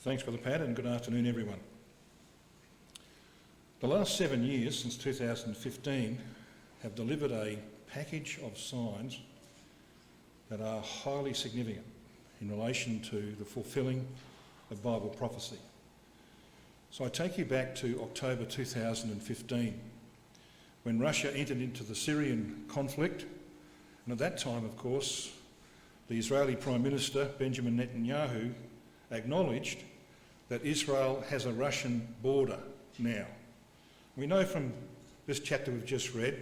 Thanks, Brother Pat, and good afternoon, everyone. The last 7 years, since 2015, have delivered a package of signs that are highly significant in relation to the fulfilling of Bible prophecy. So I take you back to October 2015, when Russia entered into the Syrian conflict, and at that time, of course, the Israeli Prime Minister, Benjamin Netanyahu, acknowledged that Israel has a Russian border now. We know from this chapter we've just read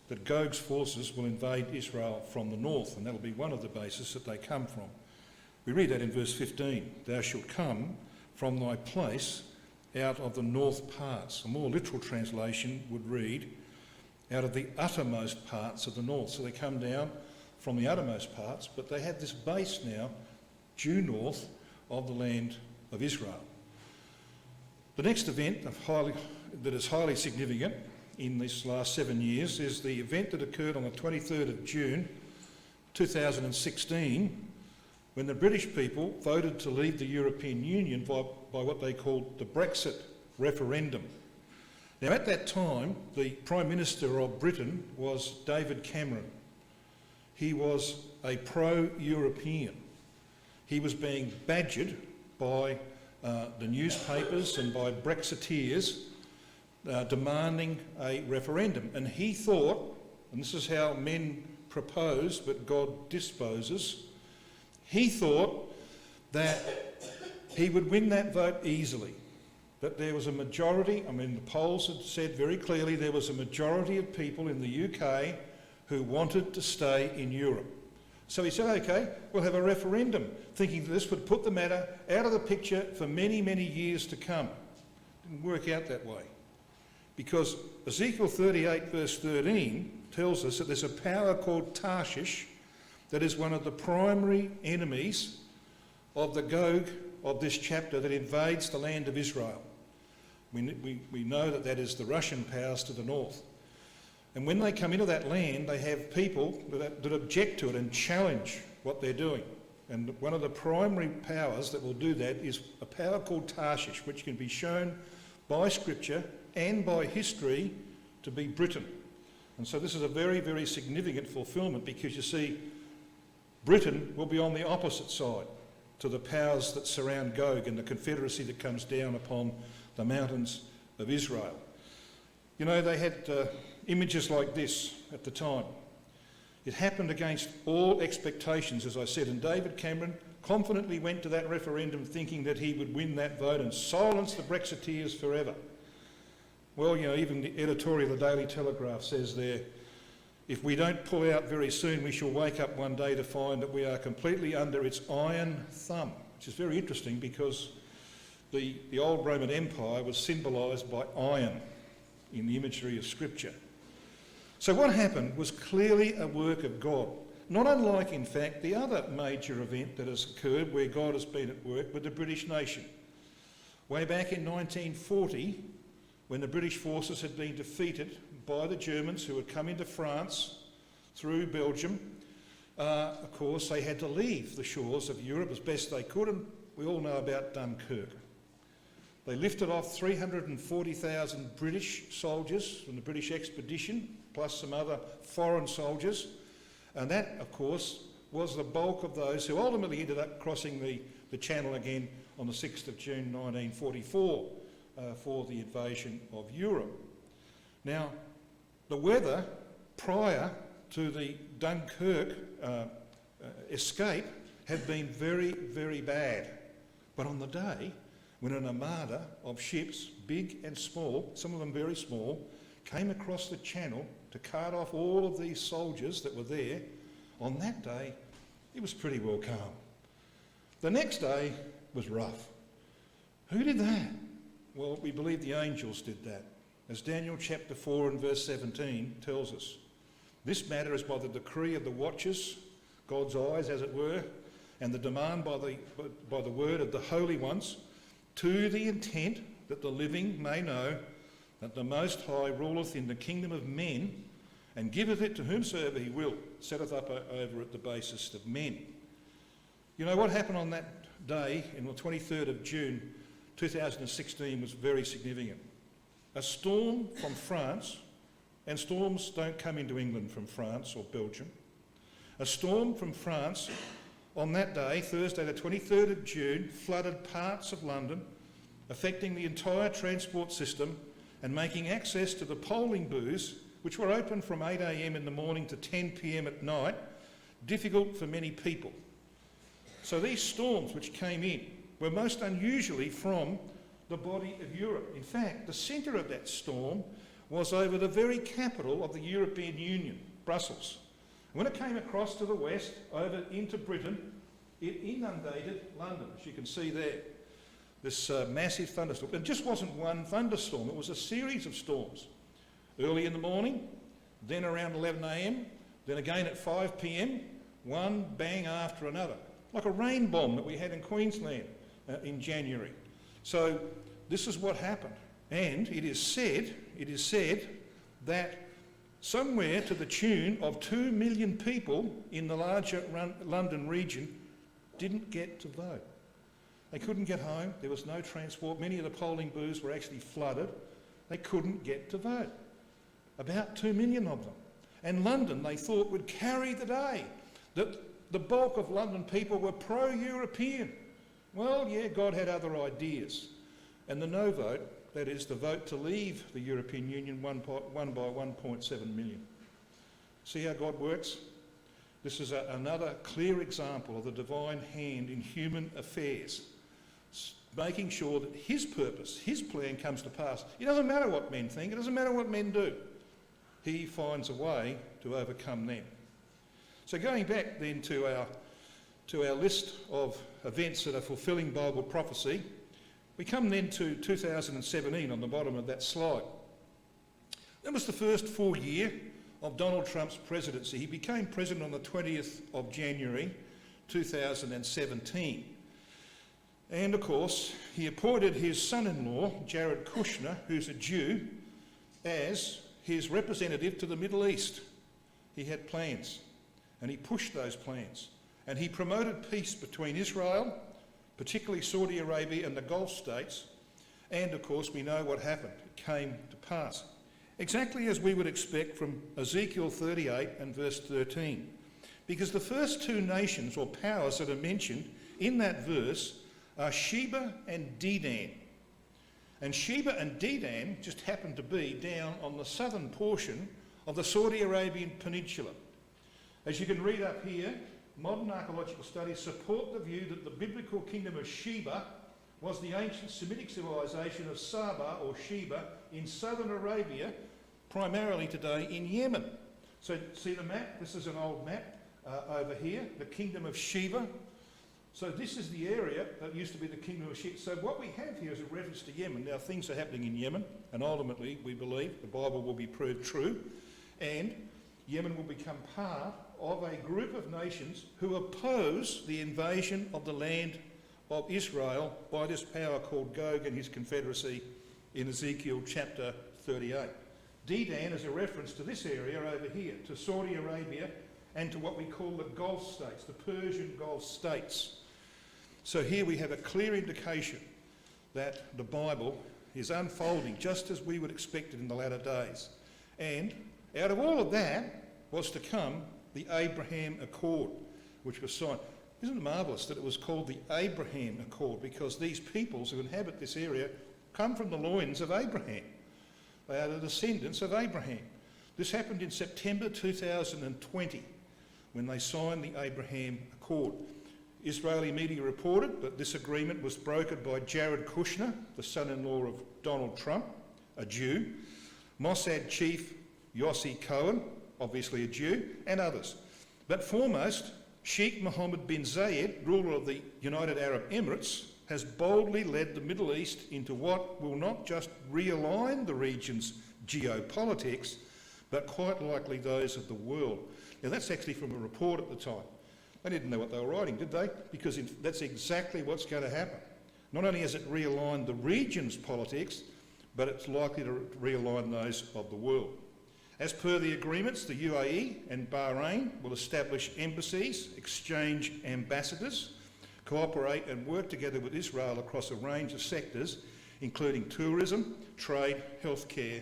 that Gog's forces will invade Israel from the north, and that'll be one of the bases that they come from. We read that in verse 15, "Thou shalt come from thy place out of the north parts." A more literal translation would read, "out of the uttermost parts of the north." So they come down from the uttermost parts, but they have this base now due north of the land of Israel. The next event that is highly significant in this last 7 years is the event that occurred on the 23rd of June 2016, when the British people voted to leave the European Union by what they called the Brexit Referendum. Now, at that time, the Prime Minister of Britain was David Cameron. He was a pro-European. He was being badgered by the newspapers and by Brexiteers demanding a referendum. And he thought, and this is how men propose but God disposes, he thought that he would win that vote easily, that there was a majority. The polls had said very clearly there was a majority of people in the UK who wanted to stay in Europe. So he said, OK, we'll have a referendum, thinking that this would put the matter out of the picture for many, many years to come. It didn't work out that way, because Ezekiel 38 verse 13 tells us that there's a power called Tarshish that is one of the primary enemies of the Gog of this chapter that invades the land of Israel. We know that that is the Russian powers to the north. And when they come into that land, they have people that object to it and challenge what they're doing. And one of the primary powers that will do that is a power called Tarshish, which can be shown by Scripture and by history to be Britain. And so this is a very, very significant fulfilment, because you see, Britain will be on the opposite side to the powers that surround Gog and the confederacy that comes down upon the mountains of Israel. You know, they had images like this at the time. It happened against all expectations, as I said, and David Cameron confidently went to that referendum thinking that he would win that vote and silence the Brexiteers forever. Well, you know, even the editorial of the Daily Telegraph says there, if we don't pull out very soon, we shall wake up one day to find that we are completely under its iron thumb, which is very interesting, because the old Roman Empire was symbolised by iron in the imagery of Scripture. So what happened was clearly a work of God, not unlike, in fact, the other major event that has occurred where God has been at work with the British nation. Way back in 1940, when the British forces had been defeated by the Germans who had come into France through Belgium, of course, they had to leave the shores of Europe as best they could, and we all know about Dunkirk. They lifted off 340,000 British soldiers from the British expedition, plus some other foreign soldiers. And that, of course, was the bulk of those who ultimately ended up crossing the Channel again on the 6th of June 1944 for the invasion of Europe. Now, the weather prior to the Dunkirk escape had been very, very bad. But on the day when an armada of ships, big and small, some of them very small, came across the Channel to cart off all of these soldiers that were there, on that day, it was pretty well calm. The next day was rough. Who did that? Well, we believe the angels did that. As Daniel chapter 4 and verse 17 tells us, this matter is by the decree of the watchers, God's eyes as it were, and the demand by the word of the holy ones, to the intent that the living may know that the Most High ruleth in the kingdom of men, and giveth it to whomsoever he will, setteth up over at the basis of men. You know what happened on that day, on the 23rd of June 2016, was very significant. A storm from France, and storms don't come into England from France or Belgium. A storm from France on that day, Thursday the 23rd of June, flooded parts of London, affecting the entire transport system and making access to the polling booths, which were open from 8 a.m. in the morning to 10 p.m. at night, difficult for many people. So these storms which came in were most unusually from the body of Europe. In fact, the centre of that storm was over the very capital of the European Union, Brussels. When it came across to the west, over into Britain, it inundated London, as you can see there. This massive thunderstorm. It just wasn't one thunderstorm, it was a series of storms. Early in the morning, then around 11 a.m, then again at 5 p.m, one bang after another. Like a rain bomb that we had in Queensland in January. So this is what happened. And it is said that somewhere to the tune of 2 million people in the larger London region didn't get to vote. They couldn't get home, there was no transport, many of the polling booths were actually flooded. They couldn't get to vote. About 2 million of them. And London, they thought, would carry the day. That the bulk of London people were pro-European. Well, yeah, God had other ideas. And the no vote, that is the vote to leave the European Union, won by 1.7 million. See how God works? This is another clear example of the divine hand in human affairs, making sure that his purpose, his plan comes to pass. It doesn't matter what men think, it doesn't matter what men do. He finds a way to overcome them. So going back then to our list of events that are fulfilling Bible prophecy, we come then to 2017 on the bottom of that slide. That was the first full year of Donald Trump's presidency. He became president on the 20th of January 2017. And of course, he appointed his son-in-law, Jared Kushner, who's a Jew, as his representative to the Middle East. He had plans, and he pushed those plans. And he promoted peace between Israel, particularly Saudi Arabia and the Gulf states. And of course, we know what happened. It came to pass. Exactly as we would expect from Ezekiel 38 and verse 13. Because the first two nations or powers that are mentioned in that verse are Sheba and Dedan. And Sheba and Dedan just happen to be down on the southern portion of the Saudi Arabian Peninsula. As you can read up here, modern archaeological studies support the view that the biblical kingdom of Sheba was the ancient Semitic civilization of Saba or Sheba in southern Arabia, primarily today in Yemen. So see the map? This is an old map over here, the kingdom of Sheba. So this is the area that used to be the kingdom of Sheba. So what we have here is a reference to Yemen. Now things are happening in Yemen, and ultimately we believe the Bible will be proved true, and Yemen will become part of a group of nations who oppose the invasion of the land of Israel by this power called Gog and his confederacy in Ezekiel chapter 38. Dedan is a reference to this area over here, to Saudi Arabia and to what we call the Gulf states, the Persian Gulf states. So here we have a clear indication that the Bible is unfolding just as we would expect it in the latter days. And out of all of that was to come the Abraham Accord, which was signed. Isn't it marvellous that it was called the Abraham Accord? Because these peoples who inhabit this area come from the loins of Abraham. They are the descendants of Abraham. This happened in September 2020 when they signed the Abraham Accord. Israeli media reported that this agreement was brokered by Jared Kushner, the son-in-law of Donald Trump, a Jew, Mossad chief Yossi Cohen, obviously a Jew, and others. But foremost, Sheikh Mohammed bin Zayed, ruler of the United Arab Emirates, has boldly led the Middle East into what will not just realign the region's geopolitics, but quite likely those of the world. Now that's actually from a report at the time. They didn't know what they were writing, did they? Because that's exactly what's going to happen. Not only has it realigned the region's politics, but it's likely to realign those of the world. As per the agreements, the UAE and Bahrain will establish embassies, exchange ambassadors, cooperate and work together with Israel across a range of sectors, including tourism, trade, healthcare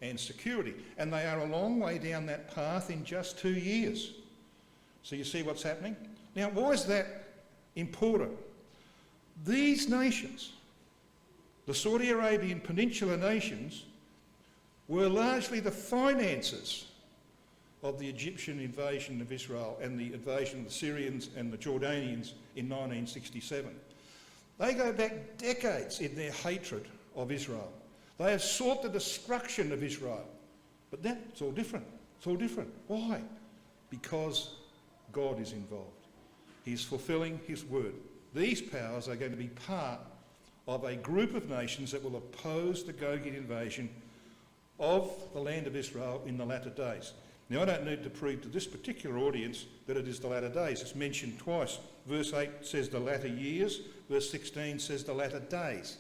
and security. And they are a long way down that path in just 2 years. So you see what's happening? Now, why is that important? These nations, the Saudi Arabian Peninsula nations, were largely the financiers of the Egyptian invasion of Israel and the invasion of the Syrians and the Jordanians in 1967. They go back decades in their hatred of Israel. They have sought the destruction of Israel. But that's all different. It's all different. Why? Because God is involved. He's fulfilling his word. These powers are going to be part of a group of nations that will oppose the Gogite invasion of the land of Israel in the latter days. Now, I don't need to prove to this particular audience that it is the latter days. It's mentioned twice. Verse 8 says the latter years. Verse 16 says the latter days.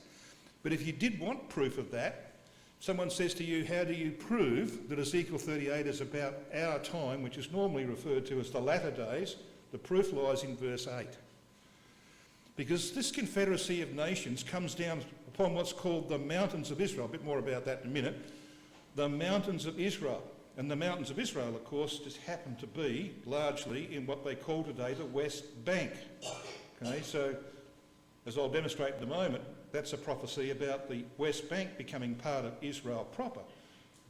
But if you did want proof of that, someone says to you, how do you prove that Ezekiel 38 is about our time, which is normally referred to as the latter days? The proof lies in verse 8. Because this confederacy of nations comes down upon what's called the mountains of Israel. A bit more about that in a minute. The mountains of Israel. And the mountains of Israel, of course, just happen to be largely in what they call today the West Bank. Okay, so as I'll demonstrate in a moment, that's a prophecy about the West Bank becoming part of Israel proper.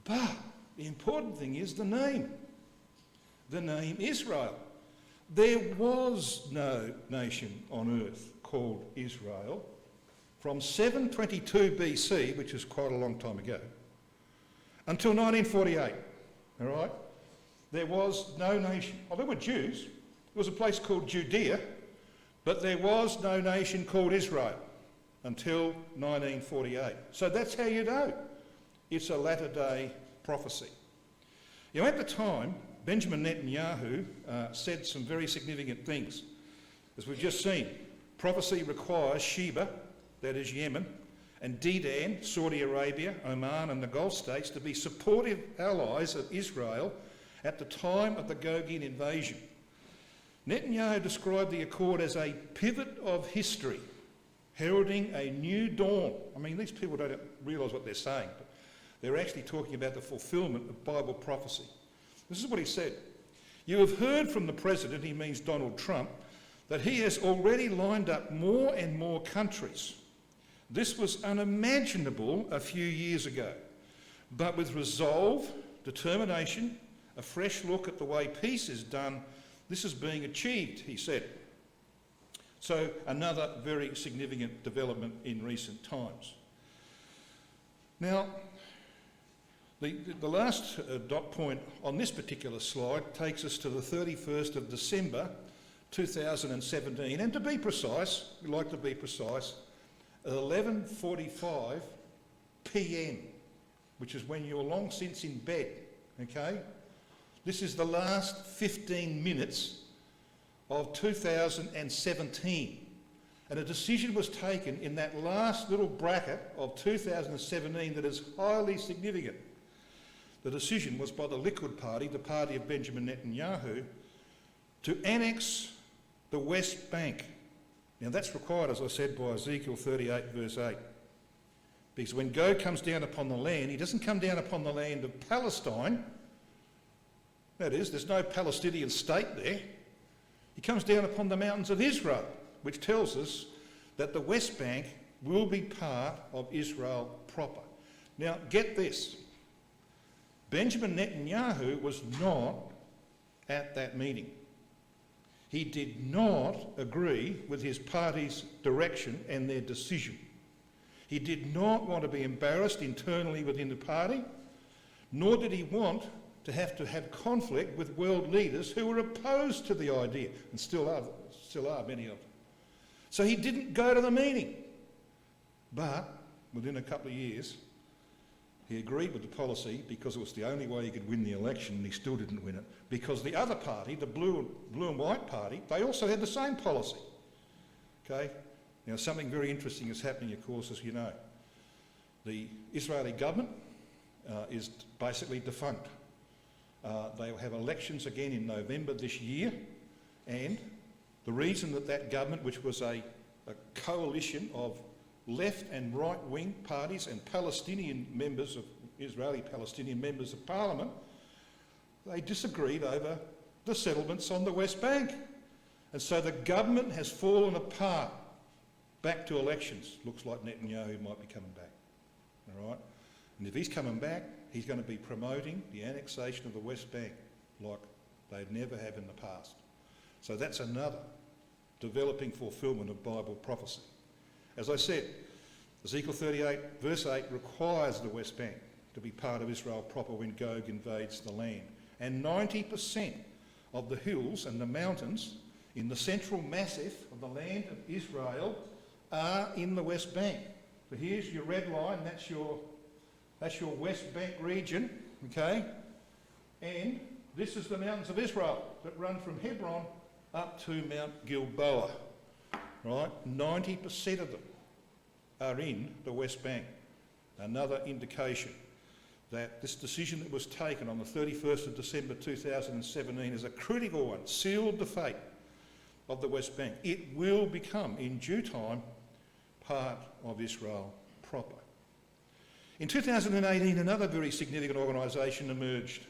But the important thing is the name. The name Israel. There was no nation on earth called Israel from 722 BC, which is quite a long time ago, until 1948. All right? There was no nation. Oh, there were Jews. There was a place called Judea, but there was no nation called Israel until 1948. So that's how you know it's a latter-day prophecy. You know, at the time, Benjamin Netanyahu said some very significant things. As we've just seen, prophecy requires Sheba, that is Yemen, and Dedan, Saudi Arabia, Oman and the Gulf states to be supportive allies of Israel at the time of the Gogite invasion. Netanyahu described the accord as a pivot of history, heralding a new dawn. I mean, these people don't realise what they're saying, but they're actually talking about the fulfilment of Bible prophecy. This is what he said. You have heard from the president, he means Donald Trump, that he has already lined up more and more countries. This was unimaginable a few years ago. But with resolve, determination, a fresh look at the way peace is done, this is being achieved, he said. So another very significant development in recent times. Now, the last dot point on this particular slide takes us to the 31st of December 2017, and to be precise, we like to be precise, 11:45 p.m, which is when you're long since in bed, okay? This is the last 15 minutes of 2017. And a decision was taken in that last little bracket of 2017 that is highly significant. The decision was by the Likud party, the party of Benjamin Netanyahu, to annex the West Bank. Now that's required, as I said, by Ezekiel 38 verse 8. Because when God comes down upon the land, he doesn't come down upon the land of Palestine. That is, there's no Palestinian state there. He comes down upon the mountains of Israel, which tells us that the West Bank will be part of Israel proper. Now get this. Benjamin Netanyahu was not at that meeting. He did not agree with his party's direction and their decision. He did not want to be embarrassed internally within the party, nor did he want to have conflict with world leaders who were opposed to the idea, and still are many of them. So he didn't go to the meeting. But within a couple of years, he agreed with the policy because it was the only way he could win the election, and he still didn't win it, because the other party, the blue and white party, they also had the same policy. Okay? Now, something very interesting is happening, of course, as you know. The Israeli government is basically defunct. They will have elections again in November this year, and The reason that government, which was a coalition of left and right-wing parties and Palestinian members of Israeli Palestinian members of parliament, they disagreed over the settlements on the West Bank. And so the government has fallen apart. Back to elections. Looks like Netanyahu might be coming back. All right? And if he's coming back, he's going to be promoting the annexation of the West Bank like they never have in the past. So that's another developing fulfilment of Bible prophecy. As I said, Ezekiel 38 verse 8 requires the West Bank to be part of Israel proper when Gog invades the land. And 90% of the hills and the mountains in the central massif of the land of Israel are in the West Bank. So here's your red line, that's your West Bank region, okay? And this is the mountains of Israel that run from Hebron up to Mount Gilboa, right? 90% of them are in the West Bank. Another indication that this decision that was taken on the 31st of December 2017 is a critical one, sealed the fate of the West Bank. It will become, in due time, part of Israel proper. In 2018, another very significant organisation emerged.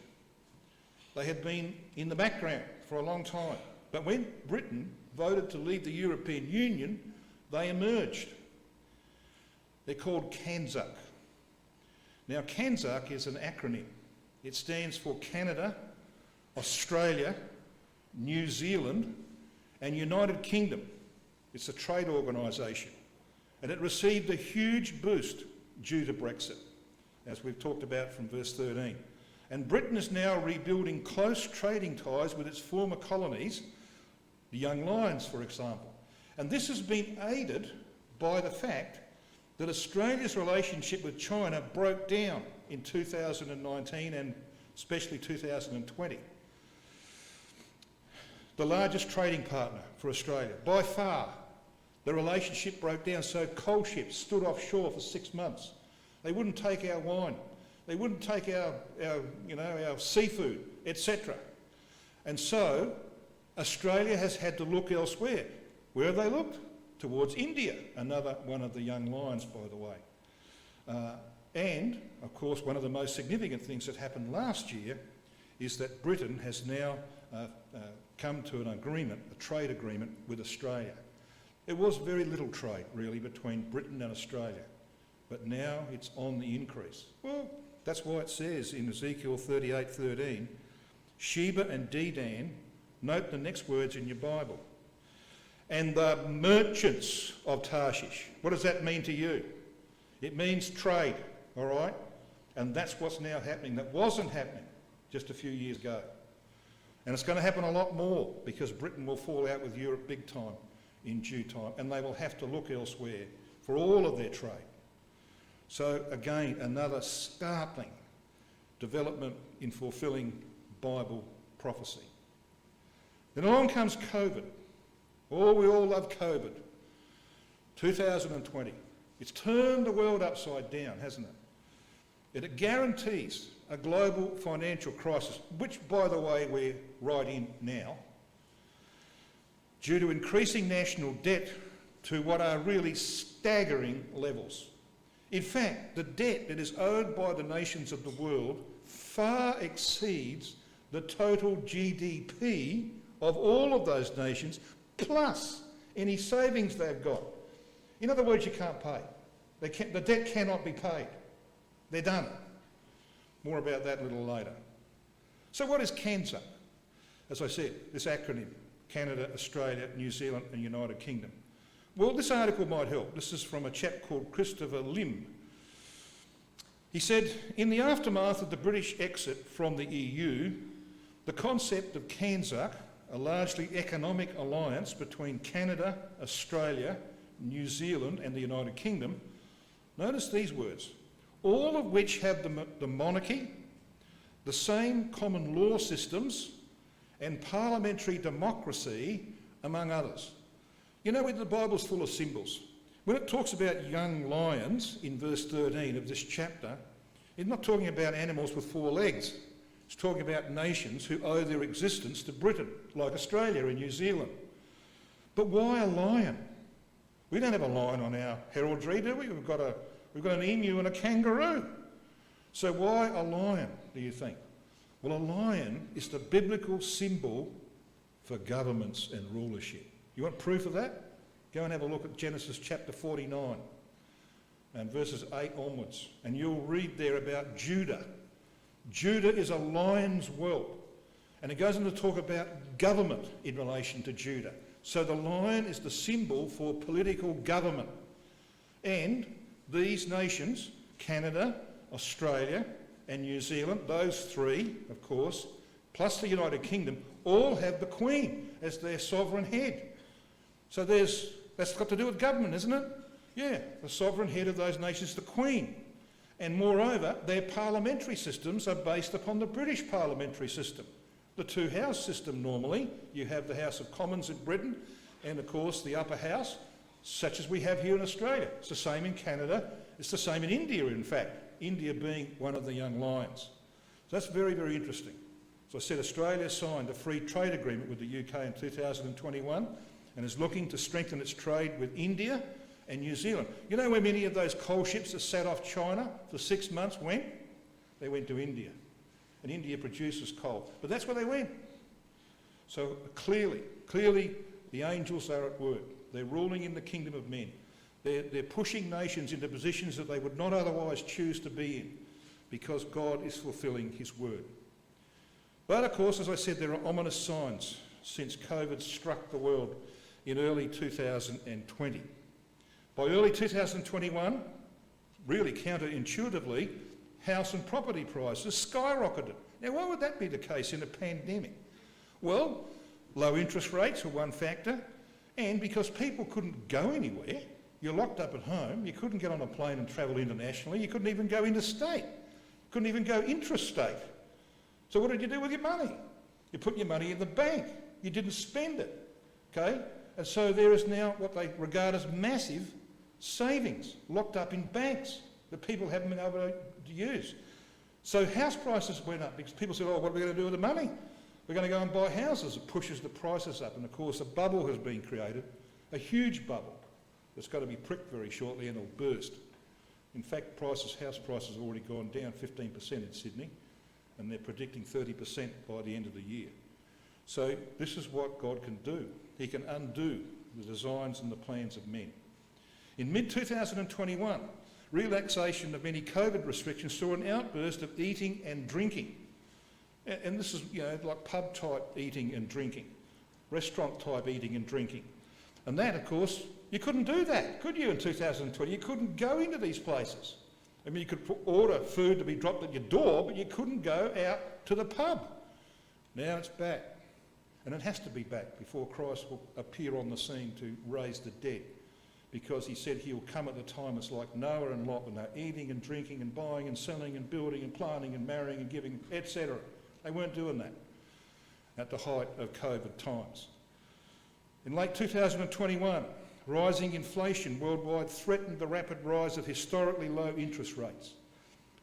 They had been in the background for a long time, but when Britain voted to leave the European Union, they emerged. They're called CANZUK. Now, CANZUK is an acronym. It stands for Canada, Australia, New Zealand, and United Kingdom. It's a trade organisation, and it received a huge boost due to Brexit, as we've talked about from verse 13. And Britain is now rebuilding close trading ties with its former colonies, the Young Lions, for example. And this has been aided by the fact that Australia's relationship with China broke down in 2019 and especially 2020. The largest trading partner for Australia, by far. The relationship broke down, so coal ships stood offshore for 6 months. They wouldn't take our wine. They wouldn't take our seafood, etc. And so Australia has had to look elsewhere. Where have they looked? Towards India, another one of the Young Lions, by the way. And, of course, one of the most significant things that happened last year is that Britain has now come to an agreement, a trade agreement with Australia. There was very little trade, really, between Britain and Australia, but now it's on the increase. Well, that's why it says in Ezekiel 38:13, Sheba and Dedan, note the next words in your Bible, and the merchants of Tarshish. What does that mean to you? It means trade, all right? And that's what's now happening. That wasn't happening just a few years ago. And it's going to happen a lot more because Britain will fall out with Europe big time in due time, and they will have to look elsewhere for all of their trade. So again, another startling development in fulfilling Bible prophecy. Then along comes COVID. Oh, we all love COVID. 2020. It's turned the world upside down, hasn't it? It guarantees a global financial crisis, which, by the way, we're right in now, due to increasing national debt to what are really staggering levels. In fact, the debt that is owed by the nations of the world far exceeds the total GDP of all of those nations, plus any savings they've got. In other words, you can't pay. The debt cannot be paid. They're done. More about that a little later. So what is CANZUK? As I said, this acronym, Canada, Australia, New Zealand and United Kingdom. Well, this article might help. This is from a chap called Christadelphian. He said, in the aftermath of the British exit from the EU, the concept of CANZUK, a largely economic alliance between Canada, Australia, New Zealand and the United Kingdom, notice these words, all of which have the monarchy, the same common law systems and parliamentary democracy, among others. You know, the Bible's full of symbols. When it talks about young lions in verse 13 of this chapter, it's not talking about animals with 4 legs. It's talking about nations who owe their existence to Britain, like Australia and New Zealand. But why a lion? We don't have a lion on our heraldry, do we? We've got an emu and a kangaroo. So why a lion, do you think? Well, a lion is the biblical symbol for governments and rulership. You want proof of that? Go and have a look at Genesis chapter 49 and verses 8 onwards, and you'll read there about Judah. Judah is a lion's whelp, and it goes on to talk about government in relation to Judah. So the lion is the symbol for political government. And these nations, Canada, Australia and New Zealand, those three, of course, plus the United Kingdom, all have the Queen as their sovereign head. So that's got to do with government, isn't it? Yeah, the sovereign head of those nations is the Queen. And moreover, their parliamentary systems are based upon the British parliamentary system. The two-house system normally. You have the House of Commons in Britain and, of course, the upper house, such as we have here in Australia. It's the same in Canada. It's the same in India, in fact, India being one of the young lions. So that's very, very interesting. So I said Australia signed a free trade agreement with the UK in 2021 and is looking to strengthen its trade with India and New Zealand. You know where many of those coal ships that sat off China for 6 months went? They went to India. And India produces coal. But that's where they went. So clearly, the angels are at work. They're ruling in the kingdom of men. They're pushing nations into positions that they would not otherwise choose to be in because God is fulfilling his word. But of course, as I said, there are ominous signs since COVID struck the world in early 2020. By early 2021, really counterintuitively, house and property prices skyrocketed. Now, why would that be the case in a pandemic? Well, low interest rates were one factor, and because people couldn't go anywhere, you're locked up at home, you couldn't get on a plane and travel internationally, you couldn't even go interstate, couldn't even go intrastate. So what did you do with your money? You put your money in the bank, you didn't spend it, okay? And so there is now what they regard as massive savings locked up in banks that people haven't been able to use. So house prices went up because people said, oh, what are we going to do with the money? We're going to go and buy houses. It pushes the prices up. And of course, a bubble has been created, a huge bubble that's got to be pricked very shortly and it'll burst. In fact, house prices have already gone down 15% in Sydney, and they're predicting 30% by the end of the year. So this is what God can do. He can undo the designs and the plans of men. In mid-2021, relaxation of many COVID restrictions saw an outburst of eating and drinking. And this is, like pub-type eating and drinking, restaurant-type eating and drinking. And that, of course, you couldn't do that, could you, in 2020? You couldn't go into these places. I mean, you could order food to be dropped at your door, but you couldn't go out to the pub. Now it's back. And it has to be back before Christ will appear on the scene to raise the dead. Because he said he'll come at the time it's like Noah and Lot, when they're eating and drinking and buying and selling and building and planting and marrying and giving, etc. They weren't doing that at the height of COVID times. In late 2021, rising inflation worldwide threatened the rapid rise of historically low interest rates.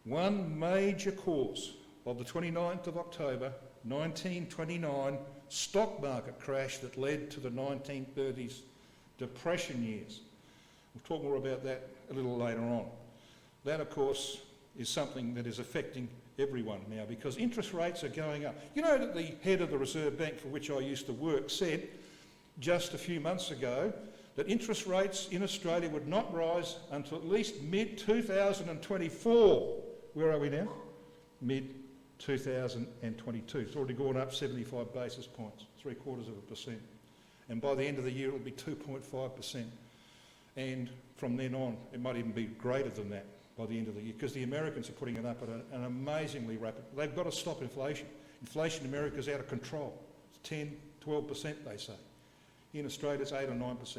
One major cause of the 29th of October 1929 stock market crash that led to the 1930s depression years. We'll talk more about that a little later on. That, of course, is something that is affecting everyone now because interest rates are going up. You know that the head of the Reserve Bank, for which I used to work, said just a few months ago that interest rates in Australia would not rise until at least mid-2024. Where are we now? Mid-2022. It's already gone up 75 basis points, 0.75%. And by the end of the year, it'll be 2.5%. And from then on, it might even be greater than that by the end of the year, because the Americans are putting it up at an amazingly rapid... They've got to stop inflation. Inflation in America is out of control. It's 10, 12%, they say. In Australia, it's 8 or 9%.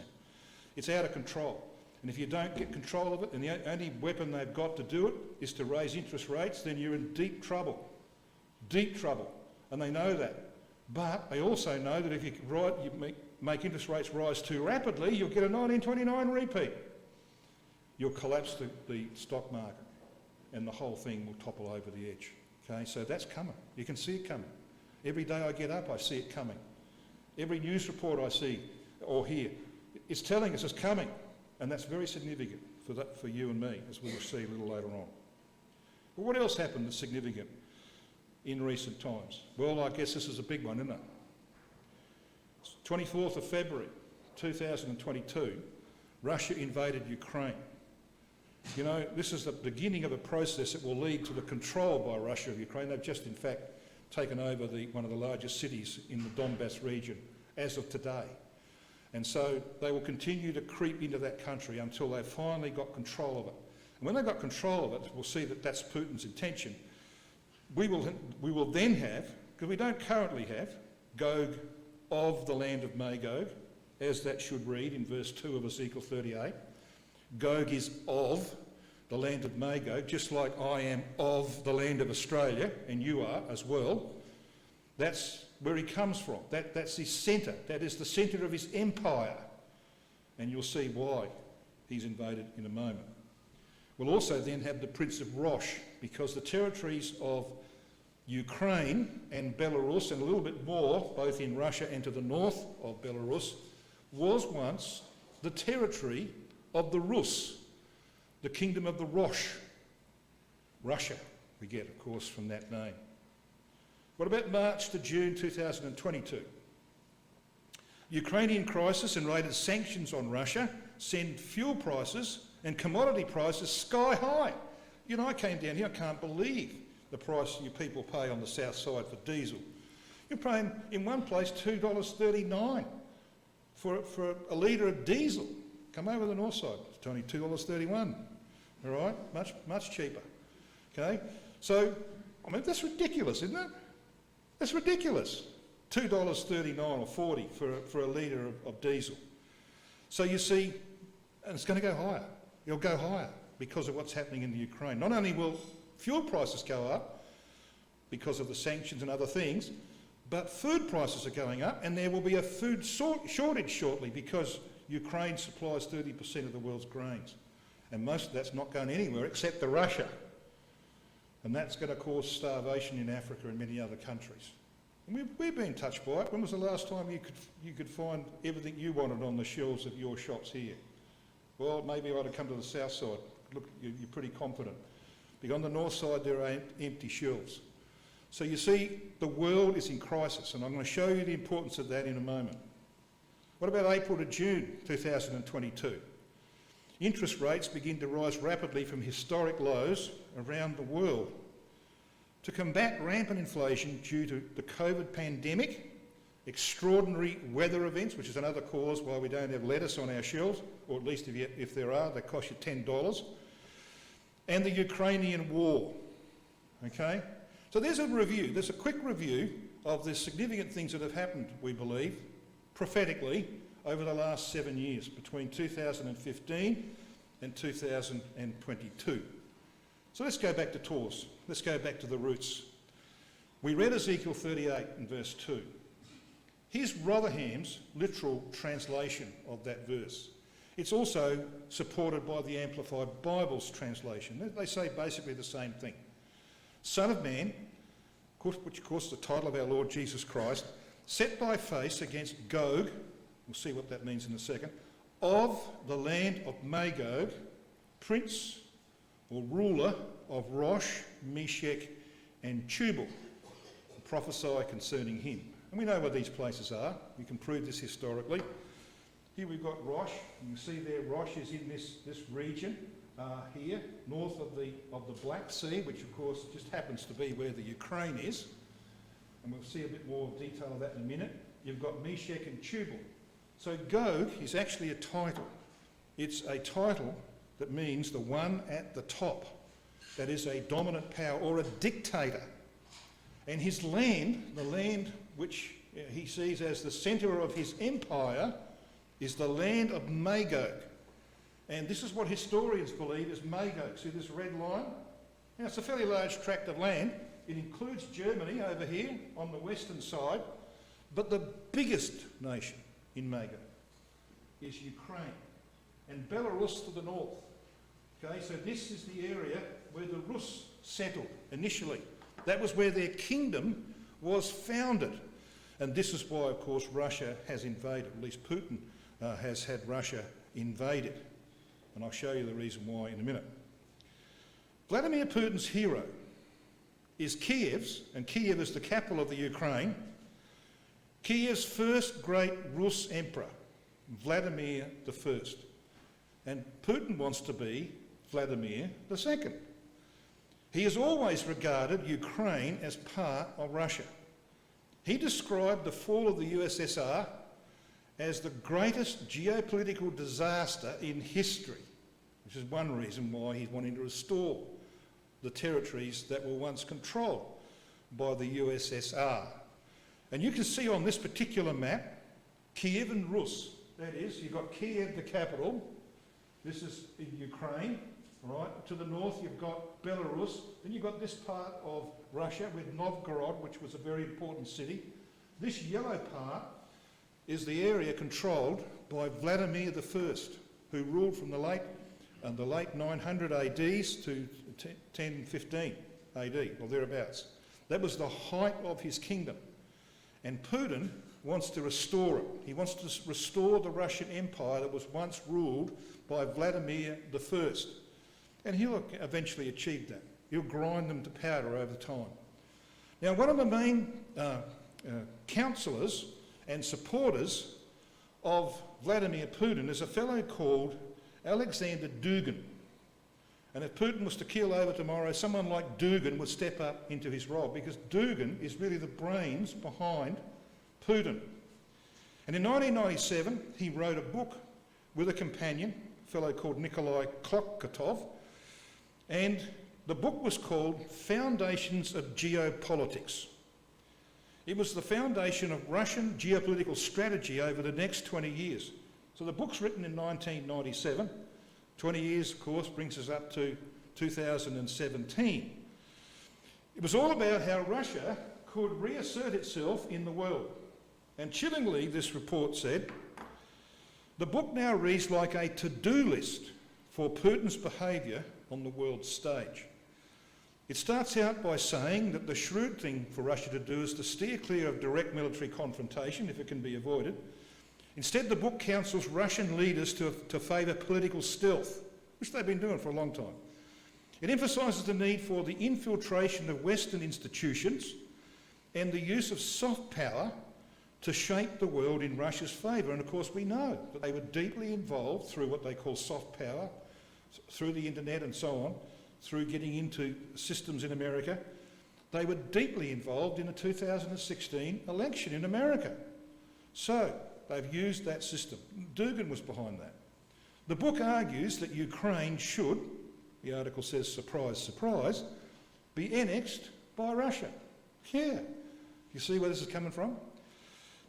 It's out of control. And if you don't get control of it, and the only weapon they've got to do it is to raise interest rates, then you're in deep trouble. Deep trouble. And they know that. But they also know that if you make interest rates rise too rapidly, you'll get a 1929 repeat. You'll collapse the stock market and the whole thing will topple over the edge. Okay, so that's coming. You can see it coming. Every day I get up, I see it coming. Every news report I see or here. It's telling us it's coming, and that's very significant for you and me, as we will see a little later on. But what else happened that's significant in recent times? Well, I guess this is a big one, isn't it? 24th of February 2022, Russia invaded Ukraine. You know, this is the beginning of a process that will lead to the control by Russia of Ukraine. They've just, in fact, taken over one of the largest cities in the Donbass region as of today. And so they will continue to creep into that country until they've finally got control of it. And when they've got control of it, we'll see that that's Putin's intention. We will then have, because we don't currently have, Gog of the land of Magog, as that should read in verse 2 of Ezekiel 38. Gog is of the land of Magog, just like I am of the land of Australia, and you are as well. That's where he comes from. That's his centre. That is the centre of his empire. And you'll see why he's invaded in a moment. We'll also then have the Prince of Rosh, because the territories of Ukraine and Belarus, and a little bit more, both in Russia and to the north of Belarus, was once the territory of the Rus, the kingdom of the Rosh. Russia, we get, of course, from that name. What about March to June 2022? Ukrainian crisis and related sanctions on Russia send fuel prices and commodity prices sky high. You know, I came down here, I can't believe the price you people pay on the south side for diesel. You're paying, in one place, $2.39 for a litre of diesel. Come over the north side, it's only $2.31, all right? Much cheaper, okay? So, I mean, that's ridiculous, isn't it? That's ridiculous. $2.39 or $2.40 for a litre of diesel. So you see, and it's going to go higher. It'll go higher because of what's happening in the Ukraine. Not only will fuel prices go up because of the sanctions and other things, but food prices are going up, and there will be a food shortage shortly because Ukraine supplies 30% of the world's grains. And most of that's not going anywhere except to Russia. And that's going to cause starvation in Africa and many other countries. And we've been touched by it. When was the last time you could find everything you wanted on the shelves of your shops here? Well, maybe I ought to come to the south side. Look, you're pretty confident. Because on the north side there are empty shelves. So you see, the world is in crisis, and I'm going to show you the importance of that in a moment. What about April to June 2022? Interest rates begin to rise rapidly from historic lows around the world. To combat rampant inflation due to the COVID pandemic, extraordinary weather events, which is another cause why we don't have lettuce on our shelves, or at least if there are, they cost you $10, and the Ukrainian war, okay? So there's a quick review of the significant things that have happened, we believe, prophetically, over the last 7 years, between 2015 and 2022. So let's go back to Taurus. Let's go back to the roots. We read Ezekiel 38 in verse 2. Here's Rotherham's literal translation of that verse. It's also supported by the Amplified Bible's translation. They say basically the same thing. Son of man, which of course is the title of our Lord Jesus Christ, set thy face against Gog, we'll see what that means in a second, of the land of Magog, prince or ruler of Rosh, Meshech and Tubal, and prophesy concerning him. And we know where these places are. We can prove this historically. Here we've got Rosh. You can see there Rosh is in this region here, north of the Black Sea, which of course just happens to be where the Ukraine is. And we'll see a bit more detail of that in a minute. You've got Meshech and Tubal. So Gog is actually a title. It's a title that means the one at the top. That is a dominant power or a dictator. And his land, the land which he sees as the centre of his empire, is the land of Magog. And this is what historians believe is Magog. See this red line? Now, it's a fairly large tract of land. It includes Germany over here on the western side, but the biggest nation in Magog is Ukraine and Belarus to the north. Okay, so this is the area where the Rus settled initially. That was where their kingdom was founded. And this is why, of course, Russia has invaded, at least Putin has had Russia invaded. And I'll show you the reason why in a minute. Vladimir Putin's hero is Kiev's, and Kiev is the capital of the Ukraine, Kiev's first great Rus emperor, Vladimir I. And Putin wants to be Vladimir II. He has always regarded Ukraine as part of Russia. He described the fall of the USSR as the greatest geopolitical disaster in history, which is one reason why he's wanting to restore the territories that were once controlled by the USSR. And you can see on this particular map, Kiev and Rus. That is, you've got Kiev, the capital. This is in Ukraine, right? To the north, you've got Belarus. Then you've got this part of Russia with Novgorod, which was a very important city. This yellow part is the area controlled by Vladimir I, who ruled from the late 900 ADs to 1015 AD, or thereabouts. That was the height of his kingdom. And Putin wants to restore it. He wants to restore the Russian Empire that was once ruled by Vladimir I. And he'll eventually achieve that. He'll grind them to powder over time. Now, one of the main counsellors and supporters of Vladimir Putin is a fellow called Alexander Dugin. And if Putin was to keel over tomorrow, someone like Dugin would step up into his role, because Dugin is really the brains behind Putin. And in 1997, he wrote a book with a companion, a fellow called Nikolai Klokotov, and the book was called Foundations of Geopolitics. It was the foundation of Russian geopolitical strategy over the next 20 years. So the book's written in 1997. 20 years, of course, brings us up to 2017. It was all about how Russia could reassert itself in the world. And chillingly, this report said, the book now reads like a to-do list for Putin's behaviour on the world stage. It starts out by saying that the shrewd thing for Russia to do is to steer clear of direct military confrontation if it can be avoided. Instead, the book counsels Russian leaders to favour political stealth, which they've been doing for a long time. It emphasises the need for the infiltration of Western institutions and the use of soft power to shape the world in Russia's favour. And of course we know that they were deeply involved through what they call soft power, through the internet and so on, through getting into systems in America. They were deeply involved in the 2016 election in America. So they've used that system. Dugin was behind that. The book argues that Ukraine should, the article says surprise, surprise, be annexed by Russia. Yeah. You see where this is coming from?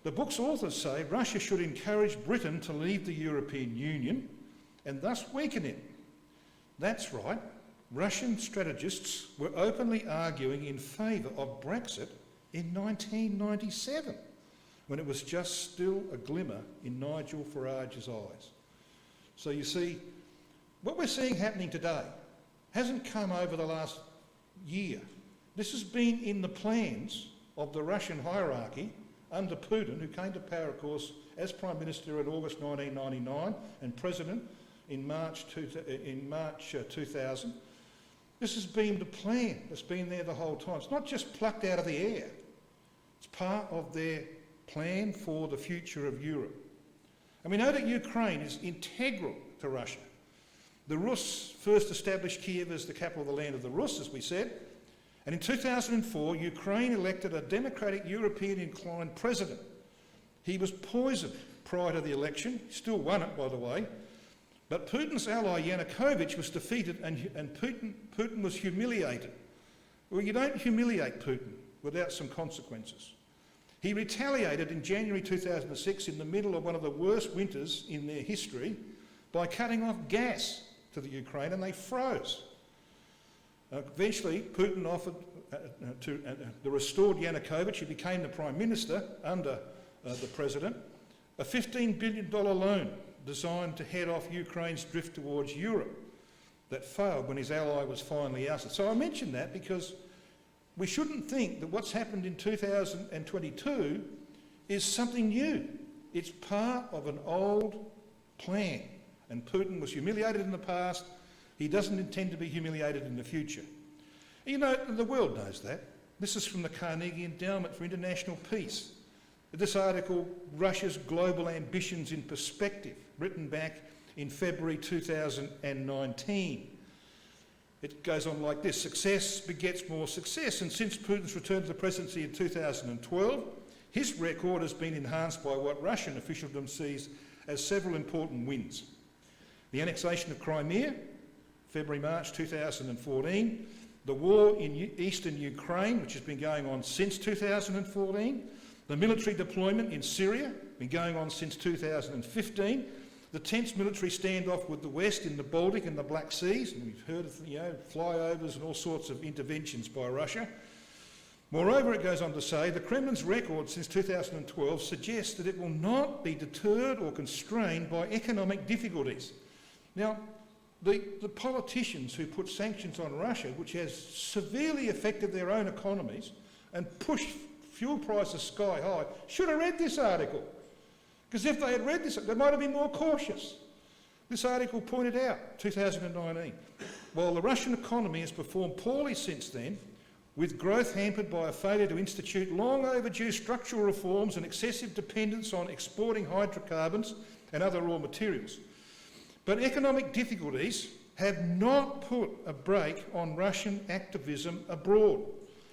The book's authors say Russia should encourage Britain to leave the European Union and thus weaken it. That's right. Russian strategists were openly arguing in favour of Brexit in 1997, when it was just still a glimmer in Nigel Farage's eyes. So you see, what we're seeing happening today hasn't come over the last year. This has been in the plans of the Russian hierarchy under Putin, who came to power, of course, as Prime Minister in August 1999 and President in March 2000. This has been the plan. It's been there the whole time. It's not just plucked out of the air. It's part of their plan for the future of Europe. And we know that Ukraine is integral to Russia. The Rus first established Kiev as the capital of the land of the Rus, as we said. And in 2004, Ukraine elected a democratic European-inclined president. He was poisoned prior to the election. He still won it, by the way. But Putin's ally Yanukovych was defeated and Putin was humiliated. Well, you don't humiliate Putin without some consequences. He retaliated in January 2006 in the middle of one of the worst winters in their history by cutting off gas to the Ukraine, and they froze. Eventually, Putin offered to the restored Yanukovych, who became the Prime Minister under the President, a $15 billion loan designed to head off Ukraine's drift towards Europe that failed when his ally was finally ousted. So I mention that because we shouldn't think that what's happened in 2022 is something new. It's part of an old plan. And Putin was humiliated in the past. He doesn't intend to be humiliated in the future. You know, the world knows that. This is from the Carnegie Endowment for International Peace. This article, Russia's Global Ambitions in Perspective, written back in February 2019. It goes on like this: success begets more success, and since Putin's return to the presidency in 2012, his record has been enhanced by what Russian officialdom sees as several important wins. The annexation of Crimea, February-March 2014, the war in eastern Ukraine, which has been going on since 2014, the military deployment in Syria, been going on since 2015, the tense military standoff with the West in the Baltic and the Black Seas, and we've heard of flyovers and all sorts of interventions by Russia. Moreover, it goes on to say, the Kremlin's record since 2012 suggests that it will not be deterred or constrained by economic difficulties. Now, the politicians who put sanctions on Russia, which has severely affected their own economies and pushed fuel prices sky high, should have read this article. Because if they had read this, they might have been more cautious. This article pointed out, 2019, while the Russian economy has performed poorly since then, with growth hampered by a failure to institute long overdue structural reforms and excessive dependence on exporting hydrocarbons and other raw materials. But economic difficulties have not put a brake on Russian activism abroad.